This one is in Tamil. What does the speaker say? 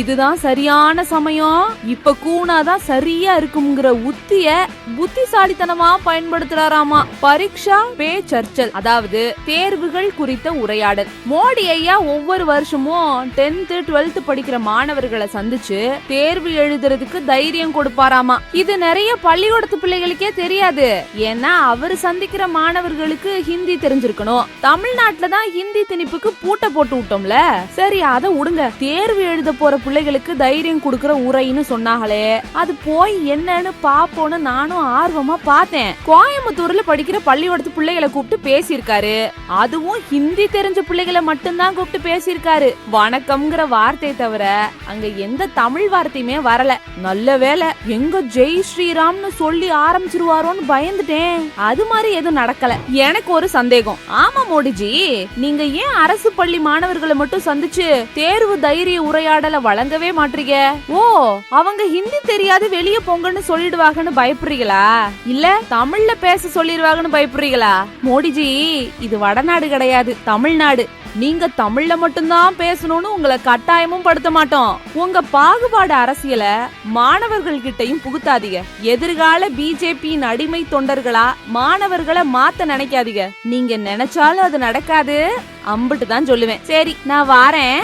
இதுதான் சரியான சமயம், இப்ப கூனாதான் சரியா இருக்குங்கிற உத்திய புத்திசாலித்தனமா பயன்படுத்துறாராமா. பரீட்சா பே சர்ச்சல், அதாவது தேர்வுகள் குறித்த உரையாடல். மோடி ஐயா ஒவ்வொரு வருஷமும் 10th 12th படிக்கிற மாணவர்களை சந்திச்சு தேர்வு எழுதுறதுக்கு தைரியம் கொடுப்பாராமா. இது நிறைய பள்ளிக்கூடத்து பிள்ளைகளுக்கே தெரியாது. ஏன்னா அவரு சந்திக்கிற மாணவர்களுக்கு ஹிந்தி தெரிஞ்சிருக்கணும். தமிழ்நாட்டுல தான் ஹிந்தி திணிப்புக்கு பூட்டை போட்டு விட்டோம்ல. சரி அத விடுங்க, தேர்வு எழுத போற பிள்ளைகளுக்கு தைரியம் கொடுக்கிற உரைன்னு சொன்னாங்களே, அது போய் என்னன்னு பாப்போன்னு நானும் ஆர்வமா பார்த்தேன். கோயம்புத்தூர்ல படிக்கிற பள்ளிக்கூடத்து பிள்ளைகளை கூப்பிட்டு பேசியிருக்காரு. அதுவும் ஹிந்தி தெரிஞ்ச பிள்ளைகளை மட்டும்தான் கூப்பிட்டு பேசியிருக்காரு. வணக்கம்ங்கிற வார்த்தை தவிர அங்க எந்த தமிழ் வார்த்தையுமே வரல. நல்ல வேலை, எங்க ஜெய் ஸ்ரீராம்னு சொல்லி ஆரம்பிச்சிருவாரோன்னு பயந்துட்டேன். அது மாதிரி எதுவும் நடக்கல. எனக்கு ஒரு சந்தேகம். ஆமா மோடிஜி, நீங்க ஏன் அரசு பள்ளி மாணவர்களை மட்டும் சந்திச்சு தேர்வு தைரிய உரையாடல வழங்கவே மாட்டீங்க? ஓ, அவங்க ஹிந்தி தெரியாது வெளியே போங்கன்னு சொல்லிடுவாங்கன்னு பயப்படுறீங்களா? இல்ல தமிழ்ல பேச சொல்லிடுவாங்கன்னு பயப்படுறீங்களா? மோடிஜி, இது வடநாடு கிடையாது, தமிழ்நாடு. நீங்க தமிழ்ல மட்டும்தான் பேசணும்னு உங்களை கட்டாயமும் படுத்த மாட்டோம். உங்க பாகுபாடு அரசியல மாணவர்கள் கிட்டையும் புகுத்தாதீங்க. எதிர்கால பிஜேபியின் அடிமை தொண்டர்களா மாணவர்களை மாத்த நினைக்காதீங்க. நீங்க நினைச்சாலும் அது நடக்காது, அம்பிட்டு தான் சொல்லுவேன். சரி நான் வாரேன்.